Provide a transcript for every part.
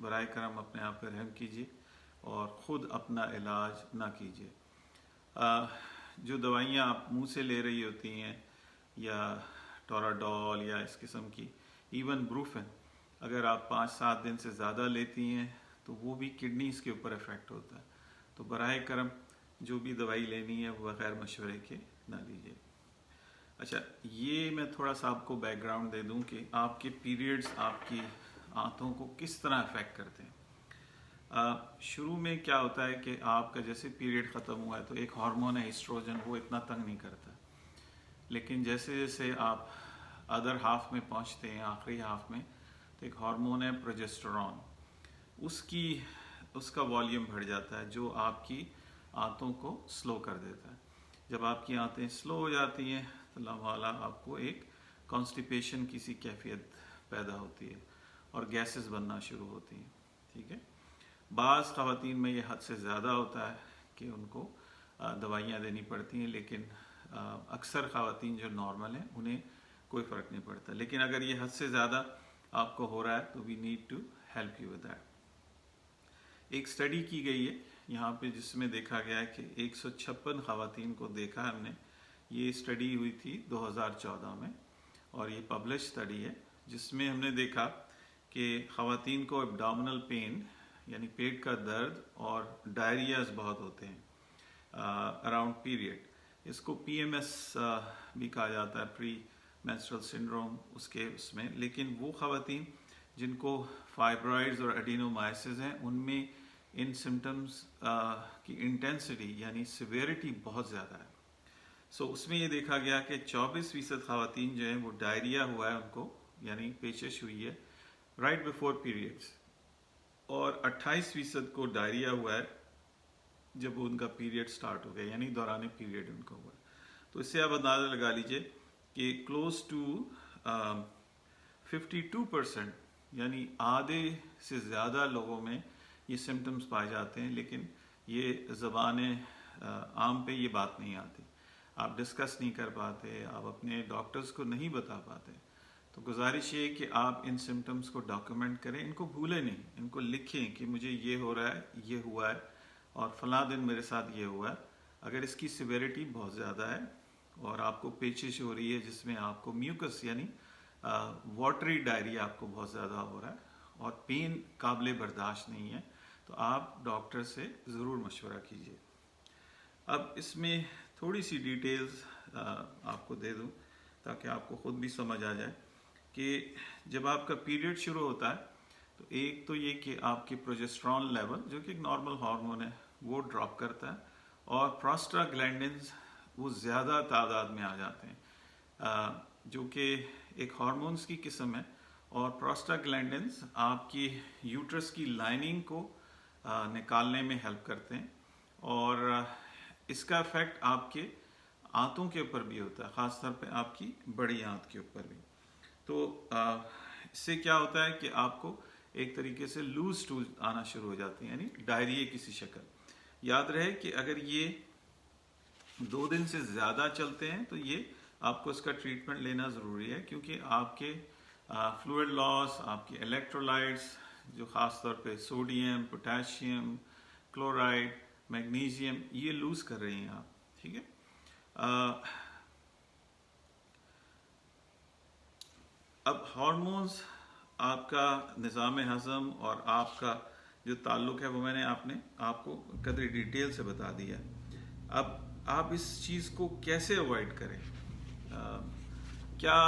برائے کرم اپنے آپ پہ رحم کیجیے اور خود اپنا علاج نہ کیجیے. جو دوائیاں آپ منہ سے لے رہی ہوتی ہیں یا ٹوراڈول یا اس قسم کی ایون بروفن، اگر آپ 5-7 دن سے زیادہ لیتی ہیں تو وہ بھی کڈنیز کے اوپر افیکٹ ہوتا ہے. تو براہ کرم جو بھی دوائی لینی ہے وہ بغیر مشورے کے نہ لیجیے. اچھا، یہ میں تھوڑا سا آپ کو بیک گراؤنڈ دے دوں کہ آپ کے پیریڈز آپ کی آنتوں کو کس طرح افیکٹ کرتے ہیں. شروع میں کیا ہوتا ہے کہ آپ کا جیسے پیریڈ ختم ہوا ہے تو ایک ہارمون ہے ایسٹروجن، وہ اتنا تنگ نہیں کرتا، لیکن جیسے جیسے آپ ادر ہاف میں پہنچتے ہیں، آخری ہاف میں، تو ایک ہارمون ہے پروجسٹرون، اس کا والیوم بڑھ جاتا ہے جو آپ کی آنتوں کو سلو کر دیتا ہے. جب آپ کی آنتیں سلو ہو جاتی ہیں تو اللہ والا آپ کو ایک کانسٹیپیشن کی سی کیفیت پیدا ہوتی ہے اور گیسز بننا شروع ہوتی ہیں. ٹھیک ہے، بعض خواتین میں یہ حد سے زیادہ ہوتا ہے کہ ان کو دوائیاں دینی پڑتی ہیں، لیکن اکثر خواتین جو نارمل ہیں انہیں کوئی فرق نہیں پڑتا. لیکن اگر یہ حد سے زیادہ آپ کو ہو رہا ہے تو we need to help you with that. ایک اسٹڈی کی گئی ہے یہاں پہ جس میں دیکھا گیا ہے کہ 156 خواتین کو دیکھا ہم نے. یہ اسٹڈی ہوئی تھی 2014 میں اور یہ پبلش اسٹڈی ہے جس میں ہم نے دیکھا کہ خواتین کو ایبڈومینل پین یعنی پیٹ کا درد اور ڈائریاز بہت ہوتے ہیں اراؤنڈ پیریڈ. اس کو PMS بھی کہا جاتا ہے، پری مینسٹرل سنڈروم اس میں. لیکن وہ خواتین جن کو فائبرائڈز اور ایڈینومائسز ہیں ان میں ان سمٹمز کی انٹینسٹی یعنی سیویرٹی بہت زیادہ ہے. سو اس میں یہ دیکھا گیا کہ 24% خواتین جو ہیں وہ ڈائریا ہوا ہے ان کو، یعنی پیچش ہوئی ہے رائٹ بیفور پیریڈز، اور 28% کو ڈائریا ہوا ہے جب ان کا پیریڈ سٹارٹ ہو گیا، یعنی دوران پیریڈ ان کو ہوا ہے. تو اس سے آپ اندازہ لگا لیجئے کہ کلوز ٹو 52% یعنی آدھے سے زیادہ لوگوں میں یہ سمٹمز پائے جاتے ہیں، لیکن یہ زبان عام پہ یہ بات نہیں آتی، آپ ڈسکس نہیں کر پاتے، آپ اپنے ڈاکٹرز کو نہیں بتا پاتے. تو گزارش یہ کہ آپ ان سمٹمز کو ڈاکیومنٹ کریں، ان کو بھولیں نہیں، ان کو لکھیں کہ مجھے یہ ہو رہا ہے، یہ ہوا ہے اور فلاں دن میرے ساتھ یہ ہوا ہے. اگر اس کی سیویرٹی بہت زیادہ ہے اور آپ کو پیچش ہو رہی ہے جس میں آپ کو میوکس یعنی واٹری ڈائریا آپ کو بہت زیادہ ہو رہا ہے اور پین قابل برداشت نہیں ہے، تو آپ ڈاکٹر سے ضرور مشورہ کیجیے. اب اس میں تھوڑی سی ڈیٹیلز آپ کو دے دوں تاکہ آپ کو خود بھی سمجھ آ جائے کہ جب آپ کا پیریڈ شروع ہوتا ہے تو ایک تو یہ کہ آپ کے پروجسٹرون لیول جو کہ ایک نارمل ہارمون ہے وہ ڈراپ کرتا ہے اور پروسٹاگلینڈنز وہ زیادہ تعداد میں آ جاتے ہیں جو کہ ایک ہارمونز کی قسم ہے. اور پروسٹاگلینڈنز آپ کی یوٹرس کی لائننگ کو نکالنے میں ہیلپ کرتے ہیں اور اس کا افیکٹ آپ کے آنتوں کے اوپر بھی ہوتا ہے، خاص طور پہ آپ کی بڑی آنت کے اوپر بھی. تو اس سے کیا ہوتا ہے کہ آپ کو ایک طریقے سے لوز سٹول آنا شروع ہو جاتے ہیں، یعنی ڈائریے کسی شکل. یاد رہے کہ اگر یہ 2 دن سے زیادہ چلتے ہیں تو یہ آپ کو اس کا ٹریٹمنٹ لینا ضروری ہے، کیونکہ آپ کے فلوئڈ لاس، آپ کے الیکٹرولائٹس جو خاص طور پہ سوڈیم، پوٹاشیم، کلورائڈ، میگنیزیم یہ لوز کر رہے ہیں آپ. ٹھیک ہے، اب ہارمونز آپ کا نظام ہضم اور آپ کا جو تعلق ہے وہ میں نے آپ کو قدر ڈیٹیل سے بتا دیا. اب آپ اس چیز کو کیسے اوائڈ کریں؟ کیا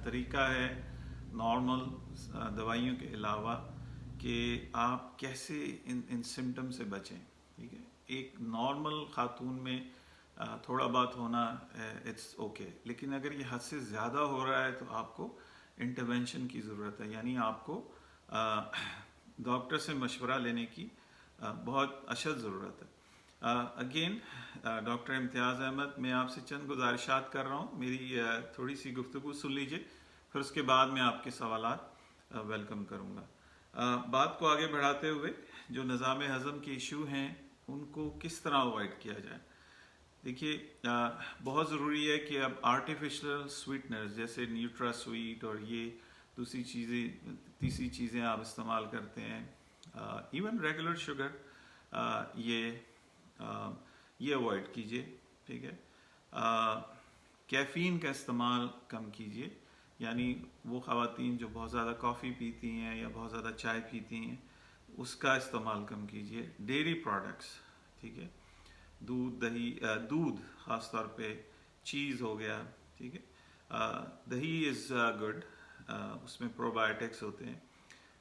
طریقہ ہے نارمل دوائیوں کے علاوہ کہ آپ کیسے ان سمٹم سے بچیں؟ ٹھیک ہے، ایک نارمل خاتون میں تھوڑا بہت ہونا اٹس اوکے، لیکن اگر یہ حد سے زیادہ ہو رہا ہے تو آپ کو انٹرونشن کی ضرورت ہے، یعنی آپ کو ڈاکٹر سے مشورہ لینے کی بہت اشد ضرورت ہے. اگین ڈاکٹر امتیاز احمد، میں آپ سے چند گزارشات کر رہا ہوں، میری تھوڑی سی گفتگو سن لیجئے، پھر اس کے بعد میں آپ کے سوالات ویلکم کروں گا. بات کو آگے بڑھاتے ہوئے جو نظام ہضم کے ایشو ہیں ان کو کس طرح اوائڈ کیا جائے؟ دیکھیے، بہت ضروری ہے کہ اب آرٹیفیشل سویٹنرز جیسے نیوٹرا سویٹ اور یہ تیسری چیزیں آپ استعمال کرتے ہیں ایون ریگولر شوگر یہ اوائڈ کیجیے، ٹھیک ہے. کیفین کا استعمال کم کیجیے، یعنی وہ خواتین جو بہت زیادہ کافی پیتی ہیں یا بہت زیادہ چائے پیتی ہیں اس کا استعمال کم کیجیے. ڈیری پروڈکٹس، ٹھیک ہے، دودھ، دہی، دودھ خاص طور پہ، چیز ہو گیا، ٹھیک ہے. دہی از گڈ، اس میں پرو بایوٹکس ہوتے ہیں.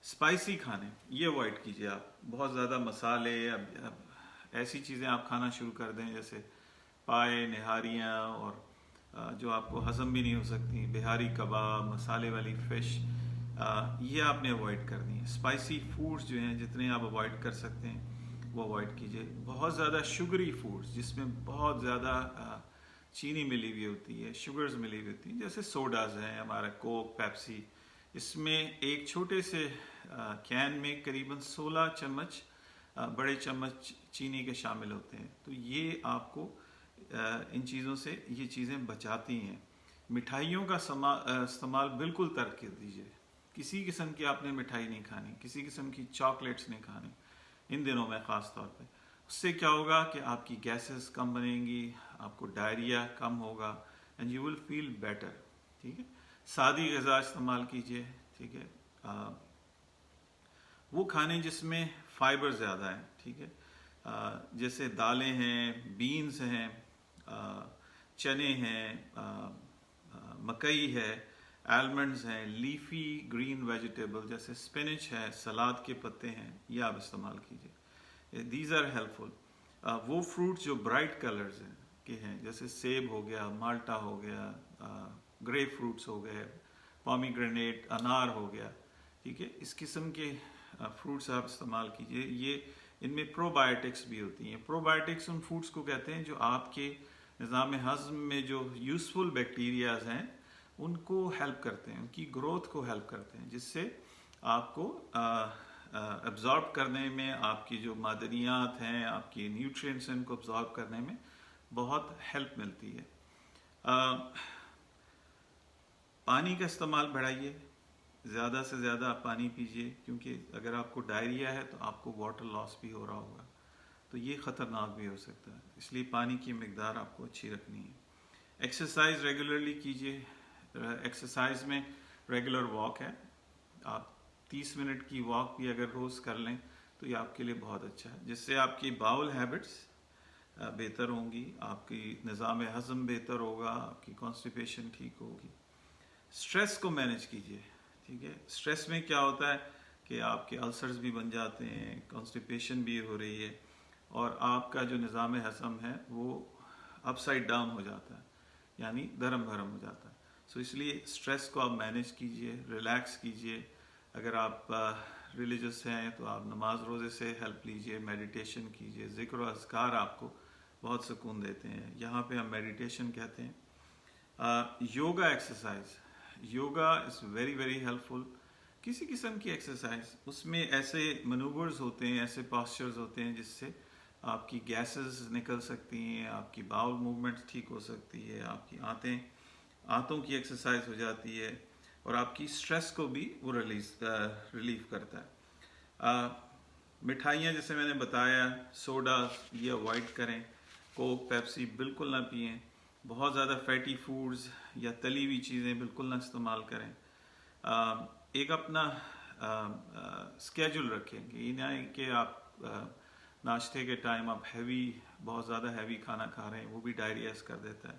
اسپائسی کھانے یہ اوائڈ کیجیے آپ، بہت زیادہ مسالے، ایسی چیزیں آپ کھانا شروع کر دیں جیسے پائے، نہاریاں، اور جو آپ کو ہضم بھی نہیں ہو سکتی، بہاری کباب، مسالے والی فش، یہ آپ نے اوائڈ کرنی ہے. اسپائسی فوڈز جو ہیں جتنے آپ اوائڈ کر سکتے ہیں وہ اوائڈ کیجیے. بہت زیادہ شوگری فوڈز جس میں بہت زیادہ چینی ملی ہوئی ہوتی ہے، شوگرز ملی ہوئی ہوتی ہیں، جیسے سوڈاز ہیں ہمارا، کوک، پیپسی، اس میں ایک چھوٹے سے کین میں قریباً 16 چمچ بڑے چمچ چینی کے شامل ہوتے ہیں. تو یہ آپ کو ان چیزوں سے یہ چیزیں بچاتی ہیں. مٹھائیوں کا استعمال بالکل ترک کر دیجیے. کسی قسم کی آپ نے مٹھائی نہیں کھانی، کسی قسم کی چاکلیٹس نہیں کھانی ان دنوں میں خاص طور پہ. اس سے کیا ہوگا کہ آپ کی گیسز کم بنیں گی، آپ کو ڈائریا کم ہوگا، and you will feel better. ٹھیک ہے. سادی غذا استعمال کیجیے، ٹھیک ہے. وہ کھانے جس میں فائبر زیادہ ہے، ٹھیک ہے، جیسے دالیں ہیں، بینز ہیں، چنے ہیں، مکئی ہے، آلمنڈز ہیں، لیفی گرین ویجیٹیبل جیسے سپینچ ہے، سلاد کے پتے ہیں، یہ آپ استعمال کیجیے. دیز آر ہیلپ فل. وہ فروٹ جو برائٹ کلرز ہیں کے ہیں جیسے سیب ہو گیا، مالٹا ہو گیا، گرے فروٹس ہو گئے، پامی گرینیٹ، انار ہو گیا، ٹھیک ہے، اس قسم کے فروٹس آپ استعمال کیجیے. یہ ان میں پرو بایوٹکس بھی ہوتی ہیں. پرو بایوٹکس ان فوڈس کو کہتے ہیں جو آپ کے نظام ہضم میں جو یوزفل بیکٹیریاز ہیں ان کو ہیلپ کرتے ہیں، ان کی گروتھ کو ہیلپ کرتے ہیں، جس سے آپ کو ابزارب کرنے میں، آپ کی جو معدنیات ہیں، آپ کی نیوٹرینٹس ہیں، ان کو ابزارب کرنے میں بہت ہیلپ ملتی ہے. پانی کا استعمال بڑھائیے، زیادہ سے زیادہ پانی پیجیے، کیونکہ اگر آپ کو ڈائریا ہے تو آپ کو واٹر لاس بھی ہو رہا ہوگا، تو یہ خطرناک بھی ہو سکتا ہے. اس لیے پانی کی مقدار آپ کو اچھی رکھنی ہے. ایکسرسائز ریگولرلی کیجیے. ایکسرسائز میں ریگولر واک ہے، آپ 30 منٹ کی واک بھی اگر روز کر لیں تو یہ آپ کے لیے بہت اچھا ہے، جس سے آپ کی باؤل ہیبٹس بہتر ہوں گی، آپ کی نظام ہضم بہتر ہوگا، آپ کی کانسٹیپیشن ٹھیک ہوگی. سٹریس کو مینیج کیجیے، ٹھیک ہے. سٹریس میں کیا ہوتا ہے کہ آپ کے السرز بھی بن جاتے ہیں، کانسٹیپیشن بھی ہو رہی ہے، اور آپ کا جو نظام ہضم ہے وہ اپ سائڈ ڈاؤن ہو جاتا ہے، یعنی دھرم بھرم ہو جاتا ہے. سو اس لیے سٹریس کو آپ مینیج کیجیے، ریلیکس کیجیے. اگر آپ ریلیجس ہیں تو آپ نماز روزے سے ہیلپ لیجیے، میڈیٹیشن کیجیے. ذکر و اذکار آپ کو بہت سکون دیتے ہیں، یہاں پہ ہم میڈیٹیشن کہتے ہیں. Yoga exercise, yoga is very very helpful. کسی قسم کی ایکسرسائز، اس میں ایسے منوورز ہوتے ہیں، ایسے پاسچرز ہوتے ہیں جس سے آپ کی گیسز نکل سکتی ہیں، آپ کی باؤل موومنٹ ٹھیک ہو سکتی ہے، آپ کی آنتوں کی ایکسرسائز ہو جاتی ہے، اور آپ کی سٹریس کو بھی وہ ریلیف کرتا ہے. مٹھائیاں جیسے میں نے بتایا، سوڈا یہ اوائڈ کریں، کوک، پیپسی بالکل نہ پئیں. بہت زیادہ فیٹی فوڈز یا تلی ہوئی چیزیں بالکل نہ استعمال کریں. ایک اپنا اسکیجول رکھیں کہ یہ نہیں کہ آپ ناشتے کے ٹائم آپ بہت زیادہ ہیوی کھانا کھا رہے ہیں، وہ بھی ڈائریاز کر دیتا ہے،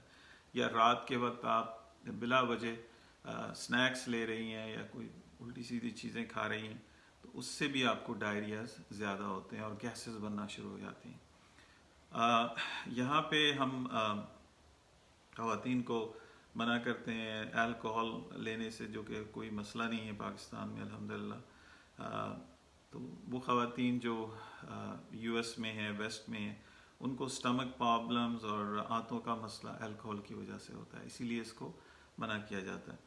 یا رات کے وقت آپ بلا وجہ سنیکس لے رہی ہیں یا کوئی الٹی سیدھی چیزیں کھا رہی ہیں، تو اس سے بھی آپ کو ڈائریاز زیادہ ہوتے ہیں اور گیسز بننا شروع ہو جاتی ہیں. یہاں پہ ہم خواتین کو منع کرتے ہیں الکوہل لینے سے، جو کہ کوئی مسئلہ نہیں ہے پاکستان میں الحمدللہ. تو وہ خواتین جو یو ایس میں ہیں، ویسٹ میں ہیں، ان کو سٹمک پرابلمز اور آنتوں کا مسئلہ الکوہل کی وجہ سے ہوتا ہے، اسی لیے اس کو منع کیا جاتا ہے.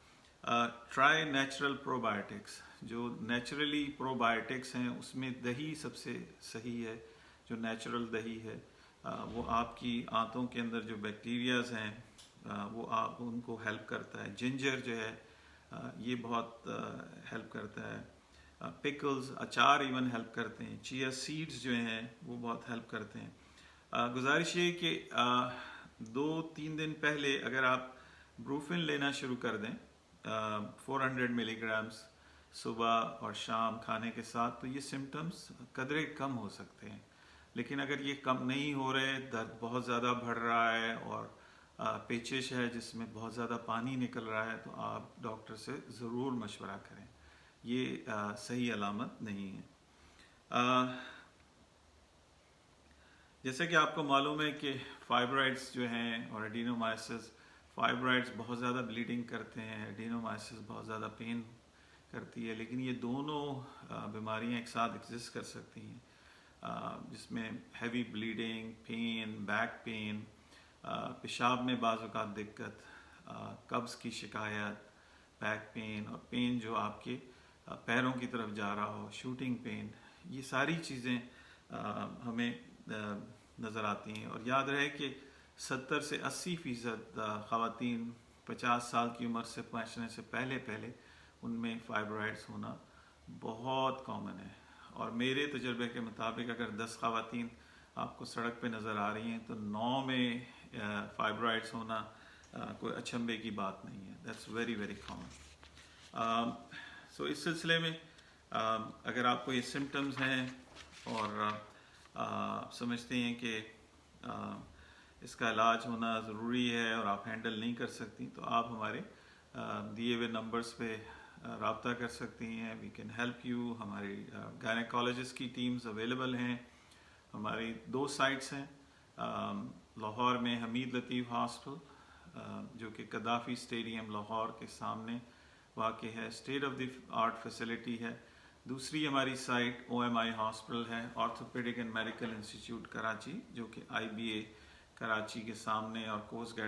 ٹرائی نیچرل پرو بایوٹکس. جو نیچرلی پرو بایوٹکس ہیں اس میں دہی سب سے صحیح ہے. جو نیچرل دہی ہے وہ آپ کی آنتوں کے اندر جو بیکٹیریاز ہیں وہ آپ ان کو ہیلپ کرتا ہے. جنجر جو ہے یہ بہت ہیلپ کرتا ہے. پکلز اچار ایون ہیلپ کرتے ہیں. چیا سیڈز جو ہیں وہ بہت ہیلپ کرتے ہیں. گزارش یہ کہ 2-3 دن پہلے اگر آپ بروفن لینا شروع کر دیں 400 ملی گرامز صبح اور شام کھانے کے ساتھ تو یہ سمٹمز قدرے کم ہو سکتے ہیں. لیکن اگر یہ کم نہیں ہو رہے, درد بہت زیادہ بڑھ رہا ہے اور پیچش ہے جس میں بہت زیادہ پانی نکل رہا ہے, تو آپ ڈاکٹر سے ضرور مشورہ کریں. یہ صحیح علامت نہیں ہے. جیسے کہ آپ کو معلوم ہے کہ فائبرائڈس جو ہیں اور ایڈینومائسس, فائبرائڈس بہت زیادہ بلیڈنگ کرتے ہیں, ایڈینومائسس بہت زیادہ پین کرتی ہے. لیکن یہ دونوں بیماریاں ایک ساتھ ایگزسٹ کر سکتی ہیں, جس میں heavy bleeding, pain, back pain, پیشاب میں بعض اوقات دقت, قبض کی شکایت, بیک پین اور پین جو آپ کے پیروں کی طرف جا رہا ہو, شوٹنگ پین, یہ ساری چیزیں ہمیں نظر آتی ہیں. اور یاد رہے کہ 70 سے 80% خواتین 50 سال کی عمر سے پہنچنے سے پہلے ان میں فائبرائڈس ہونا بہت کامن ہے. اور میرے تجربے کے مطابق اگر 10 خواتین آپ کو سڑک پہ نظر آ رہی ہیں تو 9 میں فائبرائڈس ہونا کوئی اچنبے کی بات نہیں ہے. That's very very common. So اس سلسلے میں اگر آپ کو یہ سمٹمز ہیں اور آپ سمجھتے ہیں کہ اس کا علاج ہونا ضروری ہے اور آپ ہینڈل نہیں کر سکتی, تو آپ ہمارے دیے ہوئے نمبرز پہ رابطہ کر سکتی ہیں. We can help you. ہماری گائنیکالوجسٹ کی ٹیمز اویلیبل ہیں. ہماری 2 سائٹس ہیں, لاہور میں حمید لطیف ہاسپٹل جو کہ قذافی اسٹیڈیم لاہور کے سامنے واقع ہے, state of the art facility ہے. دوسری ہماری سائٹ OMI ہاسپٹل ہے, orthopaedic and medical institute Karachi, جو کہ IBA کراچی کے سامنے اور کوسٹ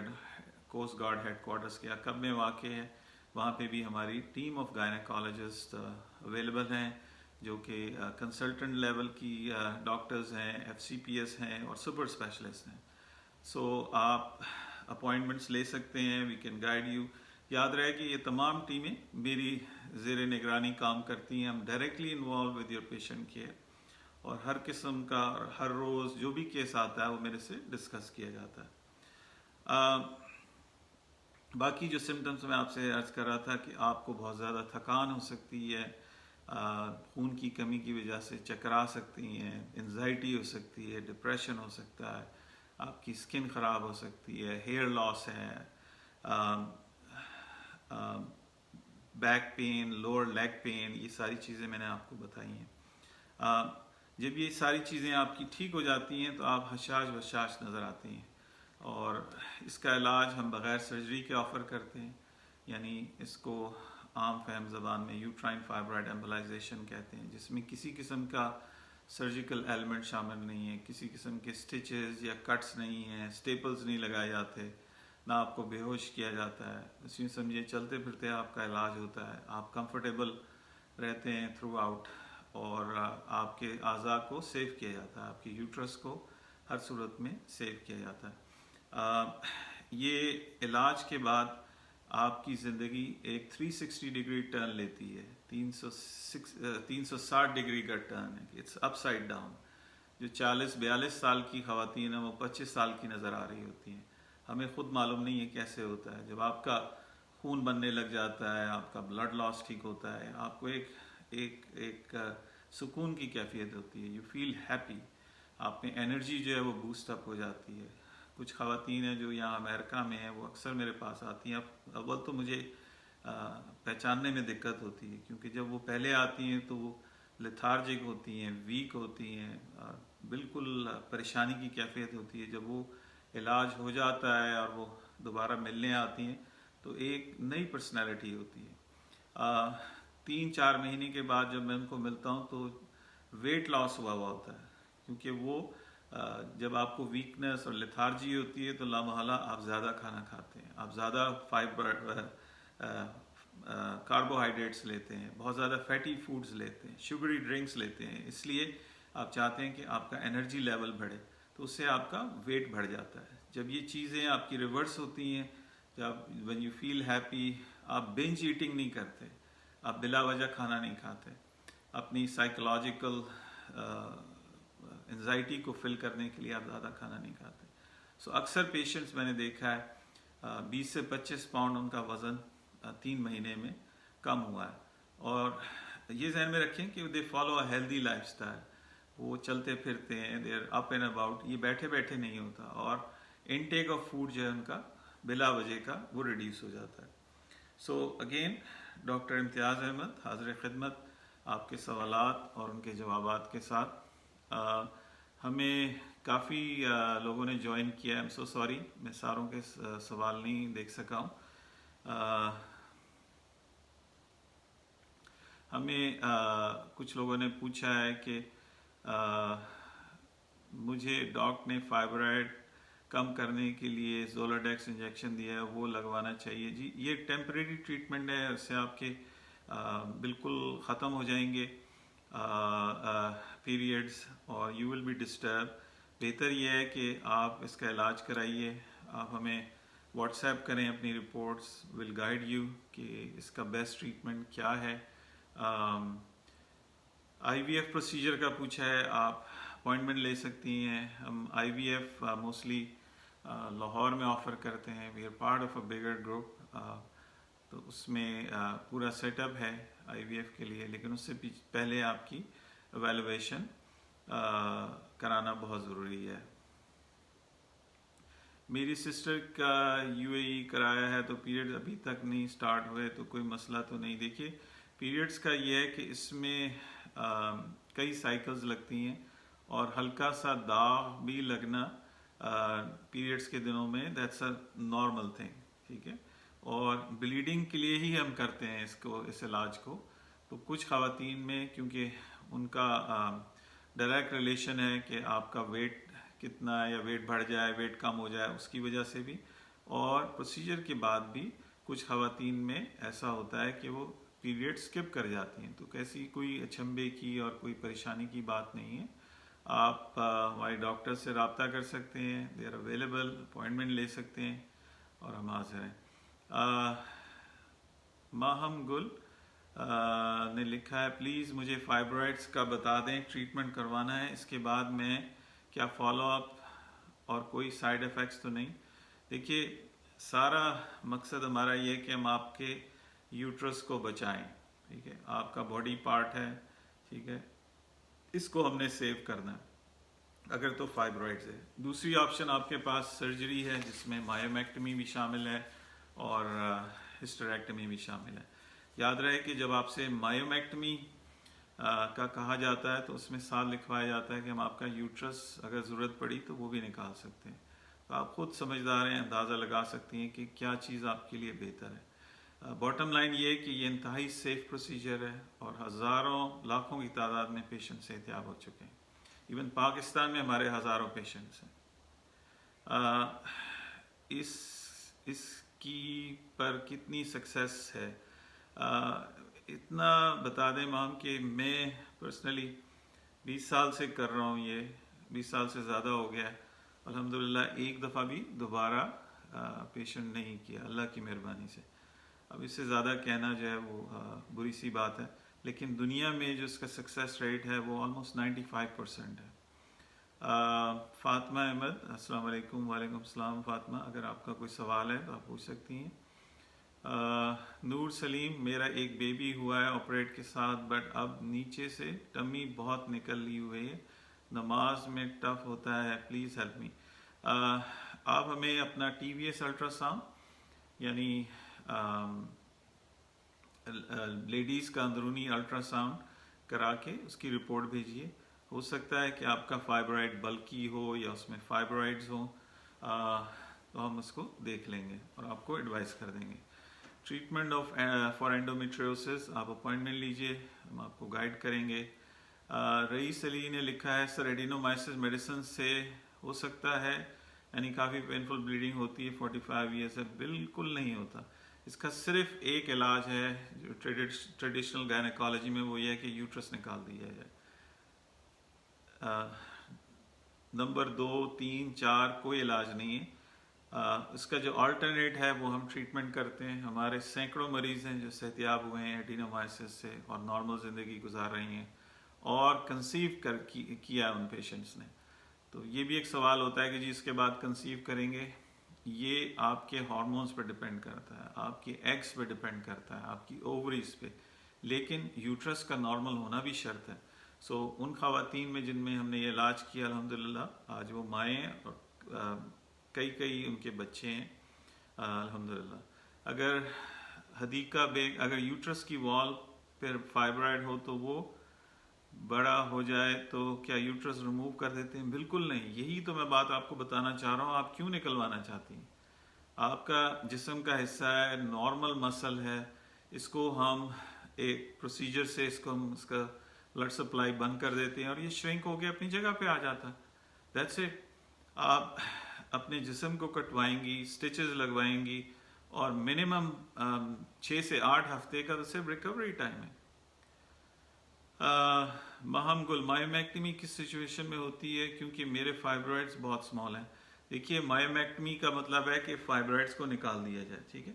گارڈ ہیڈ کوارٹرز کے عقب میں واقع ہے. وہاں پہ بھی ہماری ٹیم آف گائنیکالوجسٹ اویلیبل ہیں جو کہ کنسلٹنٹ لیول کی ڈاکٹرز ہیں, FCPS ہیں اور سپر اسپیشلسٹ ہیں. سو آپ اپوائنٹمنٹس لے سکتے ہیں. We can guide you. یاد رہے کہ یہ تمام ٹیمیں میری زیر نگرانی کام کرتی ہیں. ہم directly involve with your patient care, اور ہر قسم کا اور ہر روز جو بھی کیس آتا ہے وہ میرے سے ڈسکس کیا جاتا ہے. باقی جو سمٹمز میں آپ سے عرض کر رہا تھا کہ آپ کو بہت زیادہ تھکان ہو سکتی ہے, خون کی کمی کی وجہ سے چکر آ سکتی ہیں, انزائٹی ہو سکتی ہے, ڈپریشن ہو سکتا ہے, آپ کی اسکن خراب ہو سکتی ہے, ہیئر لاس ہے, back pain, lower leg pain, یہ ساری چیزیں میں نے آپ کو بتائی ہیں. جب یہ ساری چیزیں آپ کی ٹھیک ہو جاتی ہیں تو آپ حشاش بشاش نظر آتی ہیں, اور اس کا علاج ہم بغیر سرجری کے آفر کرتے ہیں. یعنی اس کو عام فہم زبان میں یوٹرائن فائبرائڈ ایمبولائزیشن کہتے ہیں, جس میں کسی قسم کا سرجیکل ایلیمنٹ شامل نہیں ہے, کسی قسم کے سٹچز یا کٹس نہیں ہیں, سٹیپلز نہیں لگائے جاتے, نہ آپ کو بے ہوش کیا جاتا ہے. اس میں سمجھے چلتے پھرتے آپ کا علاج ہوتا ہے, آپ کمفرٹیبل رہتے ہیں تھرو آؤٹ, اور آپ کے اعضاء کو سیو کیا جاتا ہے, آپ کے یوٹرس کو ہر صورت میں سیو کیا جاتا ہے. یہ علاج کے بعد آپ کی زندگی ایک 360 ڈگری ٹرن لیتی ہے. 360 ڈگری کا ٹرن ہے, اٹس اپ سائڈ ڈاؤن. جو 40-42 سال کی خواتین ہیں وہ 25 سال کی نظر آ رہی ہوتی ہیں. ہمیں خود معلوم نہیں ہے کیسے ہوتا ہے. جب آپ کا خون بننے لگ جاتا ہے, آپ کا بلڈ لاس ٹھیک ہوتا ہے, آپ کو ایک سکون کی کیفیت ہوتی ہے. یو فیل ہیپی, آپ میں انرجی جو ہے وہ بوسٹ اپ ہو جاتی ہے. کچھ خواتین ہیں جو یہاں امریکہ میں ہیں, وہ اکثر میرے پاس آتی ہیں. اول تو مجھے پہچاننے میں دقت ہوتی ہے, کیونکہ جب وہ پہلے آتی ہیں تو وہ لیتھارجک ہوتی ہیں, ویک ہوتی ہیں, بالکل پریشانی کی کیفیت ہوتی ہے. جب وہ علاج ہو جاتا ہے اور وہ دوبارہ ملنے آتی ہیں تو ایک نئی پرسنالٹی ہوتی ہے. 3-4 مہینے کے بعد جب میں ان کو ملتا ہوں تو ویٹ لاس ہوا ہوتا ہے, کیونکہ وہ جب آپ کو ویکنس اور لیتھارجی ہوتی ہے تو لامحالہ آپ زیادہ کھانا کھاتے ہیں, آپ زیادہ کاربوہائیڈریٹس لیتے ہیں, بہت زیادہ فیٹی فوڈز لیتے ہیں, شوگری ڈرنکس لیتے ہیں. اس لیے آپ چاہتے ہیں کہ آپ کا انرجی لیول بڑھے, تو اس سے آپ کا ویٹ بڑھ جاتا ہے. جب یہ چیزیں آپ کی ریورس ہوتی ہیں, جب when you feel happy, آپ بنج ایٹنگ نہیں کرتے, آپ بلا وجہ کھانا نہیں کھاتے, اپنی سائیکولوجیکل انزائٹی کو فل کرنے کے لیے آپ زیادہ کھانا نہیں کھاتے. سو اکثر پیشنٹس میں نے دیکھا ہے 20 سے 25 پاؤنڈ ان کا وزن 3 مہینے میں کم ہوا ہے. اور یہ ذہن میں رکھیں کہ they follow a healthy lifestyle, وہ چلتے پھرتے ہیں, they are up and about, یہ بیٹھے بیٹھے نہیں ہوتا, اور انٹیک آف فوڈ جو ہے ان کا بلا وجہ کا وہ ریڈیوس ہو جاتا ہے. سو اگین ڈاکٹر امتیاز احمد حاضر خدمت آپ کے سوالات اور ان کے جوابات کے ساتھ. ہمیں کافی لوگوں نے جوائن کیا ہے, ایم سو سوری میں ساروں کے سوال نہیں دیکھ سکا ہوں. ہمیں کچھ لوگوں نے پوچھا ہے کہ مجھے ڈاکٹر نے فائبرائڈ کم کرنے کے لیے زولاڈیکس انجیکشن دیا ہے, وہ لگوانا چاہیے. جی یہ ٹیمپریری ٹریٹمنٹ ہے, اس سے آپ کے بالکل ختم ہو جائیں گے پیریڈز اور یو ول بی ڈسٹرب. بہتر یہ ہے کہ آپ اس کا علاج کرائیے. آپ ہمیں واٹس ایپ کریں اپنی رپورٹس, ول گائیڈ یو کہ اس کا بیسٹ ٹریٹمنٹ کیا ہے. آئی وی ایف پروسیجر کا پوچھا ہے, آپ اپوائنٹمنٹ لے سکتی ہیں. ہم I V F mostly Lahore میں آفر کرتے ہیں. We are part of a bigger group, تو اس میں پورا سیٹ اپ ہے آئی وی ایف کے لیے, لیکن اس سے پہلے آپ کی ایویلویشن کرانا بہت ضروری ہے. میری سسٹر کا یو اے ای کرایا ہے تو پیریڈ ابھی تک نہیں سٹارٹ ہوئے, تو کوئی مسئلہ تو نہیں. دیکھیے پیریڈز کا یہ ہے کہ اس میں کئی سائیکلز لگتی ہیں, اور ہلکا سا داغ بھی لگنا پیریڈز کے دنوں میں دیٹس اے نارمل تھنگ, ٹھیک ہے. اور بلیڈنگ کے لیے ہی ہم کرتے ہیں اس علاج کو. تو کچھ خواتین میں کیونکہ ان کا ڈائریکٹ ریلیشن ہے کہ آپ کا ویٹ کتنا ہے, یا ویٹ بڑھ جائے ویٹ کم ہو جائے, اس کی وجہ سے بھی, اور پروسیجر کے بعد بھی کچھ خواتین میں ایسا ہوتا ہے کہ وہ پیریڈ سکپ کر جاتی ہیں. تو کیسی کوئی اچنبے کی اور کوئی پریشانی کی بات نہیں ہے. آپ ہمارے ڈاکٹر سے رابطہ کر سکتے ہیں, دے آر اویلیبل, اپوائنٹمنٹ لے سکتے ہیں, اور ہم حاضر ہیں. ماہم گل نے لکھا ہے پلیز مجھے فائبرائڈس کا بتا دیں, ٹریٹمنٹ کروانا ہے, اس کے بعد میں کیا فالو اپ اور کوئی سائیڈ افیکٹس تو نہیں. دیکھیے سارا مقصد ہمارا یہ ہے کہ ہم آپ کے یوٹرس کو بچائیں, ٹھیک ہے. آپ کا باڈی پارٹ ہے, ٹھیک ہے, اس کو ہم نے سیو کرنا ہے اگر تو فائبرائڈز ہے. دوسری آپشن آپ کے پاس سرجری ہے جس میں مایومیکٹمی بھی شامل ہے اور ہسٹریکٹمی بھی شامل ہے. یاد رہے کہ جب آپ سے مایومیکٹمی کا کہا جاتا ہے تو اس میں ساتھ لکھوایا جاتا ہے کہ ہم آپ کا یوٹرس اگر ضرورت پڑی تو وہ بھی نکال سکتے ہیں. تو آپ خود سمجھدار ہیں, اندازہ لگا سکتی ہیں کہ کیا چیز آپ کے لیے بہتر ہے. باٹم لائن یہ ہے کہ یہ انتہائی سیف پروسیجر ہے, اور ہزاروں لاکھوں کی تعداد میں پیشنٹ صحتیاب ہو چکے ہیں. ایون پاکستان میں ہمارے ہزاروں پیشنٹس ہیں. اس کی پر کتنی سکسیس ہے, اتنا بتا دیں مام کہ میں پرسنلی 20 سال سے کر رہا ہوں, یہ 20 سال سے زیادہ ہو گیا ہے. الحمدللہ ایک دفعہ بھی دوبارہ پیشنٹ نہیں کیا, اللہ کی مہربانی سے. اب اس سے زیادہ کہنا جو ہے وہ بری سی بات ہے, لیکن دنیا میں جو اس کا سکسیس ریٹ ہے وہ آلموسٹ 95% ہے. فاطمہ احمد السلام علیکم. وعلیکم السلام فاطمہ, اگر آپ کا کوئی سوال ہے تو آپ پوچھ سکتی ہیں. نور سلیم میرا ایک بیبی ہوا ہے آپریٹ کے ساتھ, بٹ اب نیچے سے ٹمی بہت نکل لی ہوئی ہے, نماز میں ٹف ہوتا ہے, پلیز ہیلپ می. آپ ہمیں اپنا T V S ultra sound یعنی لیڈیز کا اندرونی الٹرا ساؤنڈ کرا کے اس کی رپورٹ بھیجیے. ہو سکتا ہے کہ آپ کا فائبرائڈ بلکی ہو یا اس میں فائبرائڈز ہوں, تو ہم اس کو دیکھ لیں گے اور آپ کو ایڈوائز کر دیں گے. ٹریٹمنٹ فار اینڈومیٹریوسس, آپ اپوائنٹمنٹ لیجئے, ہم آپ کو گائیڈ کریں گے. رئیس علی نے لکھا ہے سر ایڈینومائسس میڈیسن سے ہو سکتا ہے, یعنی کافی پینفل بلیڈنگ ہوتی ہے 45 ایئر سے. بالکل نہیں ہوتا, اس کا صرف ایک علاج ہے جو ٹریڈیشنل گائنیکالوجی میں, وہ یہ ہے کہ یوٹرس نکال دیا جائے. نمبر 2, 3, 4 کوئی علاج نہیں ہے. اس کا جو آلٹرنیٹ ہے وہ ہم ٹریٹمنٹ کرتے ہیں. ہمارے سینکڑوں مریض ہیں جو صحتیاب ہوئے ہیں ایڈینومائسس سے اور نارمل زندگی گزار رہی ہیں اور کنسیو کیا ان پیشنٹس نے. تو یہ بھی ایک سوال ہوتا ہے کہ جی اس کے بعد کنسیو کریں گے. یہ آپ کے ہارمونز پہ ڈپینڈ کرتا ہے, آپ کے ایگز پہ ڈپینڈ کرتا ہے, آپ کی اووریز پہ, لیکن یوٹرس کا نارمل ہونا بھی شرط ہے. سو ان خواتین میں جن میں ہم نے یہ علاج کیا الحمدللہ آج وہ مائیں ہیں اور کئی ان کے بچے ہیں الحمدللہ. اگر حدیقہ بیگ اگر یوٹرس کی وال پھر فائبرائڈ ہو تو وہ بڑا ہو جائے تو کیا یوٹرس ریموو کر دیتے ہیں؟ بالکل نہیں. یہی تو میں بات آپ کو بتانا چاہ رہا ہوں. آپ کیوں نکلوانا چاہتی ہیں؟ آپ کا جسم کا حصہ ہے, نارمل مسل ہے, اس کو ہم ایک پروسیجر سے اس کا بلڈ سپلائی بند کر دیتے ہیں اور یہ شرنک ہو کے اپنی جگہ پہ آ جاتا ہے. That's it. آپ اپنے جسم کو کٹوائیں گی, سٹیچز لگوائیں گی اور منیمم 6 سے 8 ہفتے کا تو صرف ریکوری ٹائم ہے. مہم گل مائیومیکٹمی کس سچویشن میں ہوتی ہے؟ کیونکہ میرے فائبرائڈز بہت سمال ہیں. دیکھیے مائیومیکٹمی کا مطلب ہے کہ فائبرائڈز کو نکال دیا جائے. ٹھیک ہے,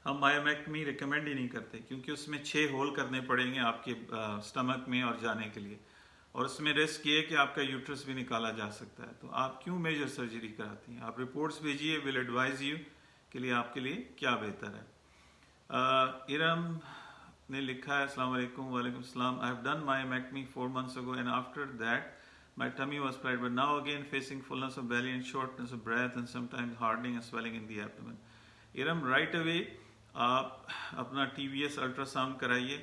ہم مائیومیکٹمی ریکمینڈ ہی نہیں کرتے کیونکہ اس میں 6 ہول کرنے پڑیں گے آپ کے سٹمک میں اور جانے کے لیے, اور اس میں رسک یہ ہے کہ آپ کا یوٹرس بھی نکالا جا سکتا ہے. تو آپ کیوں میجر سرجری کراتی ہیں؟ آپ رپورٹس بھیجیے, ول ایڈوائز یو کے لیے آپ کے لیے کیا بہتر ہے. ارم نے لکھا ہے السلام علیکم. وعلیکم السلام. I have done myomectomy 4 months ago and after that my tummy was flat but now again facing fullness of belly and shortness of breath and sometimes hardening and swelling in the abdomen. Iram right away آپ اپنا TVS ultrasound کرائیے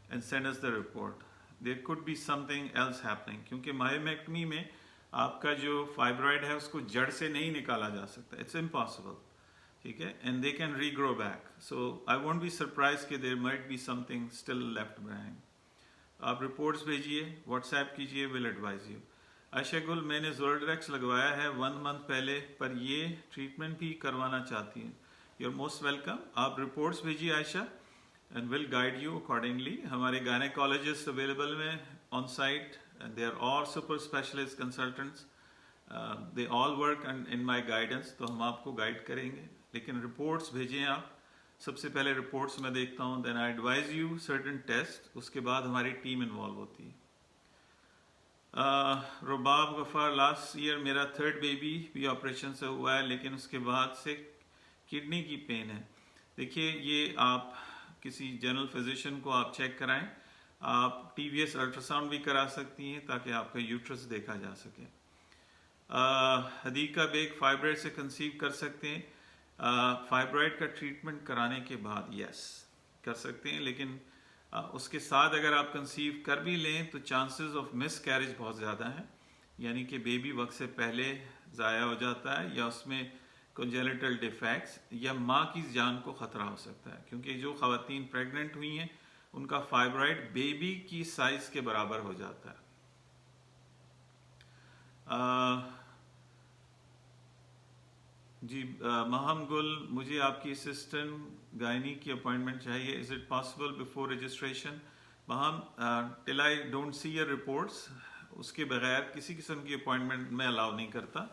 and send us the report. There could be something else happening کیونکہ مایومیکٹمی میں آپ کا جو فائبرائڈ ہے اس کو جڑ سے نہیں نکالا جا سکتا. It's impossible. ٹھیک ہے, and they can regrow back. So I won't be surprised کہ there might be something still left behind. آپ رپورٹس بھیجیے, واٹس ایپ کیجیے, ول ایڈوائز یو. عائشہ گل میں نے زولڈریکس لگوایا ہے 1 month پہلے پر یہ ٹریٹمنٹ بھی کروانا چاہتی ہیں. You are most welcome. آپ رپورٹس بھیجیے Aisha and will guide you accordingly. ہمارے گائنیکالوجسٹ اویلیبل میں on site and they are all super specialist consultants. They all work in my guidance. تو ہم آپ کو گائیڈ کریں گے, لیکن رپورٹس بھیجیں آپ. سب سے پہلے رپورٹس میں دیکھتا ہوں, then I advise you certain test, اس کے بعد ہماری ٹیم انوالو ہوتی ہے. رباب غفار لاسٹ ایئر میرا 3rd بیبی بھی آپریشن سے ہوا ہے لیکن اس کے بعد سے کڈنی کی پین ہے. دیکھیے یہ آپ کسی جنرل فزیشین کو آپ چیک کرائیں. آپ TVS الٹراساؤنڈ بھی کرا سکتی ہیں تاکہ آپ کا یوٹرس دیکھا جا سکے. حدیقہ بیگ فائبرائڈ سے کنسیو کر سکتے ہیں. فائبرائڈ کا ٹریٹمنٹ کرانے کے بعد یس کر سکتے ہیں, لیکن اس کے ساتھ اگر آپ کنسیو کر بھی لیں تو چانسز آف مس کیریج بہت زیادہ ہیں, یعنی کہ بیبی وقت سے پہلے ضائع ہو جاتا ہے یا اس میں کنجنیٹل ڈیفیکٹس یا ماں کی جان کو خطرہ ہو سکتا ہے. کیونکہ جو خواتین پریگننٹ ہوئی ہیں ان کا فائبرائڈ بیبی کی سائز کے برابر ہو جاتا ہے. جی مہم گل, مجھے آپ کی اسسٹنٹ گائنی کی اپوائنٹمنٹ چاہیے. Is it possible before registration? Hmm till I don't see your reports اس کے بغیر کسی قسم کی اپوائنٹمنٹ میں الاؤ نہیں کرتا.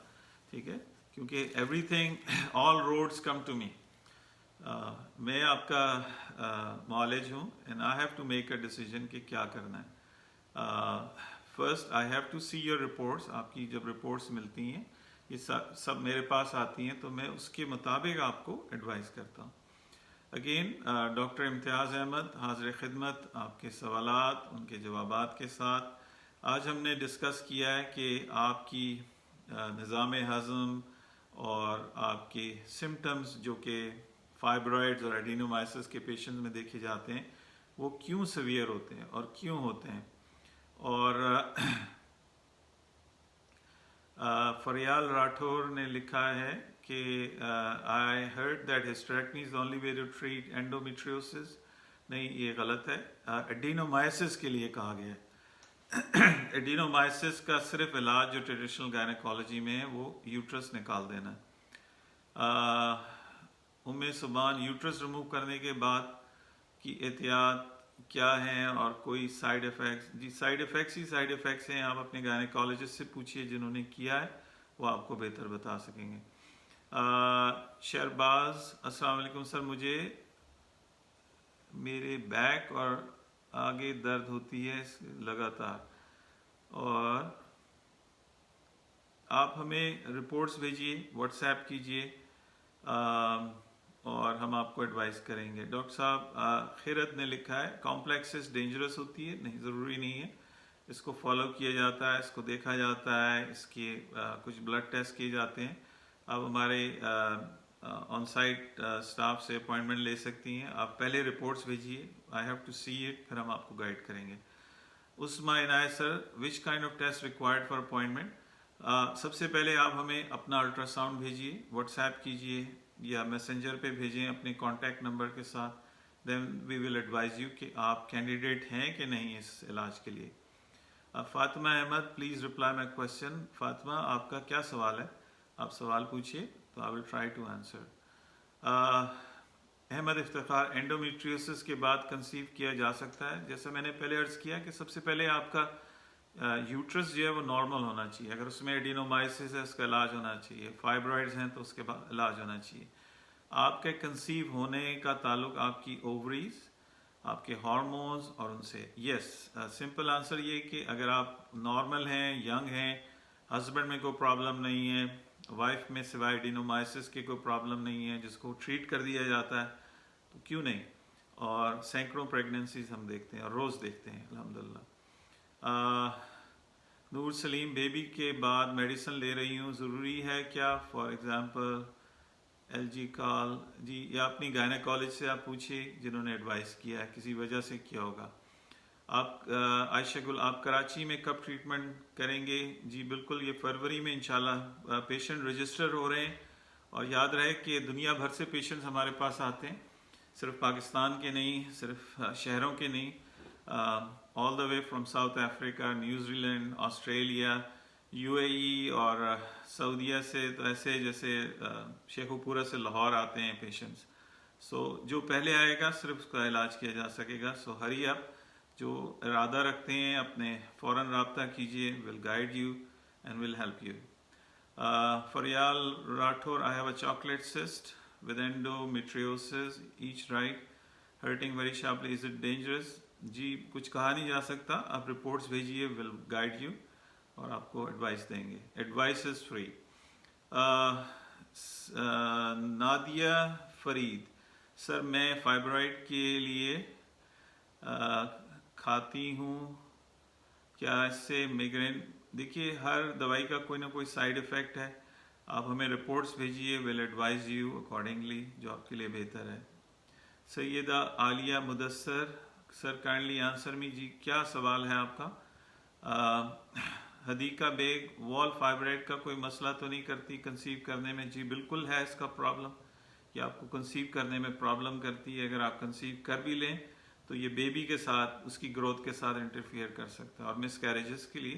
ٹھیک ہے, کیونکہ everything all roads come to me. میں آپ کا معالج ہوں and I have to make a decision کہ کیا کرنا ہے. First I have to see your reports. آپ کی جب رپورٹس ملتی ہیں یہ سب میرے پاس آتی ہیں تو میں اس کے مطابق آپ کو ایڈوائز کرتا ہوں. اگین ڈاکٹر امتیاز احمد حاضر خدمت, آپ کے سوالات ان کے جوابات کے ساتھ. آج ہم نے ڈسکس کیا ہے کہ آپ کی نظام ہضم اور آپ کے سمٹمز جو کہ فائبرائڈز اور ایڈینومائسس کے پیشنٹ میں دیکھے جاتے ہیں وہ کیوں سیویئر ہوتے ہیں اور کیوں ہوتے ہیں. اور فریال راٹھور نے لکھا ہے کہ I heard that hysterectomy is only way to treat endometriosis. نہیں, یہ غلط ہے. ایڈینومائسس کے لیے کہا گیا ہے. ایڈینومائسس کا صرف علاج جو ٹریڈیشنل گائنیکالوجی میں ہے وہ یوٹرس نکال دینا. سبحان, یوٹرس ریموو کرنے کے بعد کی احتیاط کیا ہیں اور کوئی سائیڈ ایفیکٹس؟ جی سائیڈ ایفیکٹس ہی سائیڈ ایفیکٹس ہیں. آپ اپنے گائنیکالوجسٹ سے پوچھیے جنہوں نے کیا ہے, وہ آپ کو بہتر بتا سکیں گے. شہرباز السلام علیکم سر، مجھے میرے بیک اور آگے درد ہوتی ہے لگاتار، اور آپ ہمیں رپورٹس بھیجیے، واٹس ایپ کیجیے، اور ہم آپ کو ایڈوائز کریں گے. ڈاکٹر صاحب خیرت نے لکھا ہے کمپلیکسز ڈینجرس ہوتی ہے، نہیں ضروری نہیں ہے، اس کو فالو کیا جاتا ہے، اس کو دیکھا جاتا ہے، اس کے کچھ بلڈ ٹیسٹ کیے جاتے ہیں. آپ ہمارے آن سائٹ اسٹاف سے اپوائنٹمنٹ لے سکتی ہیں. آپ پہلے رپورٹس بھیجیے، I have to see it, پھر ہم آپ کو گائیڈ کریں گے. Asma Inayat sir, which kind of test required for appointment? سب سے پہلے آپ ہمیں اپنا الٹرا ساؤنڈ بھیجیے، واٹس ایپ کیجیے یا میسنجر پہ بھیجیں اپنے کانٹیکٹ نمبر کے ساتھ. دین وی ول ایڈوائز یو کہ آپ کینڈیڈیٹ ہیں کہ نہیں اس علاج کے لیے. Fatima Ahmed please reply my question. Fatima آپ کا کیا سوال ہے؟ آپ سوال پوچھیے تو I will try to answer. Ahmed Iftikhar, endometriosis کے بعد کنسیو کیا جا سکتا ہے؟ جیسا میں نے پہلے عرض کیا کہ سب سے پہلے آپ کا یوٹرس جو ہے وہ نارمل ہونا چاہیے. اگر اس میں ایڈینومائسس ہے اس کا علاج ہونا چاہیے، فائبرائڈز ہیں تو اس کے بعد علاج ہونا چاہیے. آپ کے کنسیو ہونے کا تعلق آپ کی اووریز، آپ کے ہارمونز اور ان سے. یس، سمپل آنسر یہ کہ اگر آپ نارمل ہیں، ینگ ہیں، ہسبینڈ میں کوئی پرابلم نہیں ہے، وائف میں سوائے ایڈینومائسس کے کوئی پرابلم نہیں ہے جس کو ٹریٹ کر دیا جاتا ہے، تو کیوں نہیں. اور سینکڑوں پریگننسیز ہم دیکھتے ہیں اور روز دیکھتے ہیں الحمدللہ. نور سلیم، بیبی کے بعد میڈیسن لے رہی ہوں، ضروری ہے کیا؟ فار ایگزامپل ایل جی کال جی، یا اپنی گائنیکالوجی سے آپ پوچھیے جنہوں نے ایڈوائز کیا ہے، کسی وجہ سے کیا ہوگا. آپ عائشہ گل، آپ کراچی میں کب ٹریٹمنٹ کریں گے؟ جی بالکل، یہ فروری میں انشاءاللہ پیشنٹ رجسٹر ہو رہے ہیں. اور یاد رہے کہ دنیا بھر سے پیشنٹس ہمارے پاس آتے ہیں، صرف پاکستان کے نہیں، صرف شہروں کے نہیں، آل دا way from South Africa, New Zealand, Australia, you اے ای اور سعودیہ سے، تو ایسے جیسے شیخو پورہ سے لاہور آتے ہیں پیشنٹس. سو جو پہلے آئے گا صرف اس کا علاج کیا جا سکے گا. سو ہری اپ، جو ارادہ رکھتے ہیں اپنے فوراً رابطہ کیجیے، ول guide you and will help you. Faryal Rathore, I have a chocolate cyst with endometriosis each right hurting very sharply, is it dangerous؟ جی کچھ کہا نہیں جا سکتا، آپ رپورٹس بھیجیے، ول گائیڈ یو اور آپ کو ایڈوائس دیں گے. Advice is free. Nadia Farid, sir میں فائبرائڈ کے لیے کھاتی ہوں، کیا اس سے میگرین؟ دیکھیے ہر دوائی کا کوئی نہ کوئی سائیڈ افیکٹ ہے. آپ ہمیں رپورٹس بھیجیے، ول ایڈوائز یو اکارڈنگلی جو آپ کے لیے بہتر ہے. سیدہ عالیہ مدثر، سر کائنڈلی آنسر می. جی کیا سوال ہے آپ کا؟ حدیقہ بیگ، وال فائبرائڈ کا کوئی مسئلہ تو نہیں کرتی کنسیو کرنے میں؟ جی بالکل ہے اس کا پرابلم، کہ آپ کو کنسیو کرنے میں پرابلم کرتی ہے. اگر آپ کنسیو کر بھی لیں تو یہ بیبی کے ساتھ، اس کی گروتھ کے ساتھ انٹرفیئر کر سکتا ہے، اور مس کیریجز کے لیے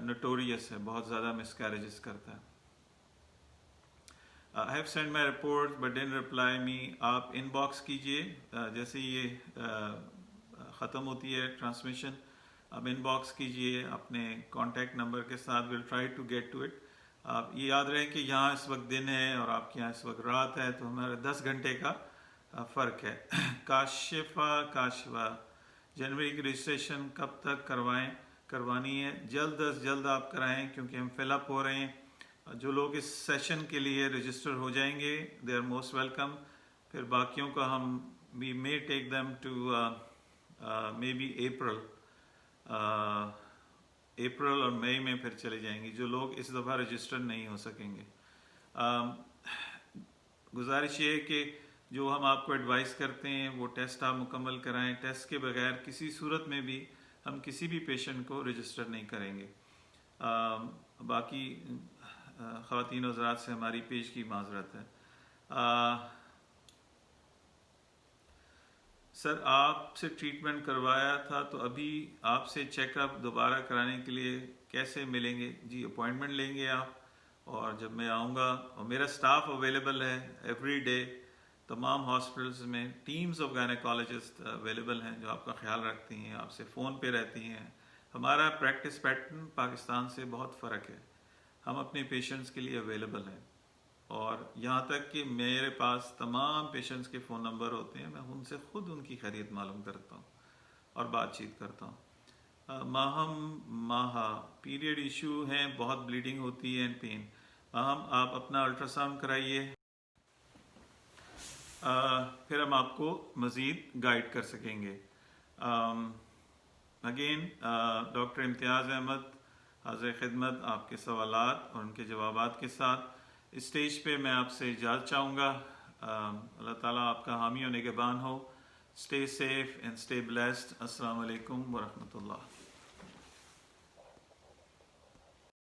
نوٹوریس ہے، بہت زیادہ مس کیریجز کرتا ہے. I have sent my reports but didn't reply me. آپ ان باکس کیجئے، جیسے یہ ختم ہوتی ہے ٹرانسمیشن، آپ ان باکس کیجئے اپنے کانٹیکٹ نمبر کے ساتھ، we'll try to get to it. آپ یہ یاد رہے کہ یہاں اس وقت دن ہے اور آپ کے یہاں اس وقت رات ہے، تو ہمارا 10 گھنٹے کا فرق ہے. کاشفہ، جنوری کی رجسٹریشن کب تک کروانی ہے؟ جلد از جلد آپ کرائیں، کیونکہ ہم فل اپ ہو رہے ہیں. جو لوگ اس سیشن کے لیے رجسٹر ہو جائیں گے دے آر موسٹ ویلکم. پھر باقیوں کا ہم we may take them to maybe April اور مئی میں پھر چلے جائیں گے جو لوگ اس دفعہ رجسٹر نہیں ہو سکیں گے. گزارش یہ ہے کہ جو ہم آپ کو ایڈوائز کرتے ہیں وہ ٹیسٹ آپ مکمل کرائیں. ٹیسٹ کے بغیر کسی صورت میں بھی ہم کسی بھی پیشنٹ کو رجسٹر نہیں کریں گے. باقی خواتین و حضرات سے ہماری پیش کی معذرت ہے. سر آپ سے ٹریٹمنٹ کروایا تھا تو ابھی آپ سے چیک اپ دوبارہ کرانے کے لیے کیسے ملیں گے؟ جی اپوائنٹمنٹ لیں گے آپ، اور جب میں آؤں گا، اور میرا سٹاف اویلیبل ہے ایوری ڈے. تمام ہاسپٹلس میں ٹیمز آف گائنیکالوجسٹ اویلیبل ہیں جو آپ کا خیال رکھتی ہیں، آپ سے فون پہ رہتی ہیں. ہمارا پریکٹس پیٹرن پاکستان سے بہت فرق ہے، ہم اپنے پیشنٹس کے لیے اویلیبل ہیں. اور یہاں تک کہ میرے پاس تمام پیشنٹس کے فون نمبر ہوتے ہیں، میں ان سے خود ان کی خیریت معلوم کرتا ہوں اور بات چیت کرتا ہوں۔ ماہا پیریڈ ایشو ہیں، بہت بلیڈنگ ہوتی ہے اینڈ پین، آپ اپنا الٹرا ساؤنڈ کرائیے، پھر ہم آپ کو مزید گائیڈ کر سکیں گے۔ اگین ڈاکٹر امتیاز احمد حاضر خدمت آپ کے سوالات اور ان کے جوابات کے ساتھ۔ اسٹیج پہ میں آپ سے اجازت چاہوں گا۔ اللہ تعالیٰ آپ کا حامی و نگہبان ہو۔ Stay safe and stay blessed. السلام علیکم ورحمۃ اللہ۔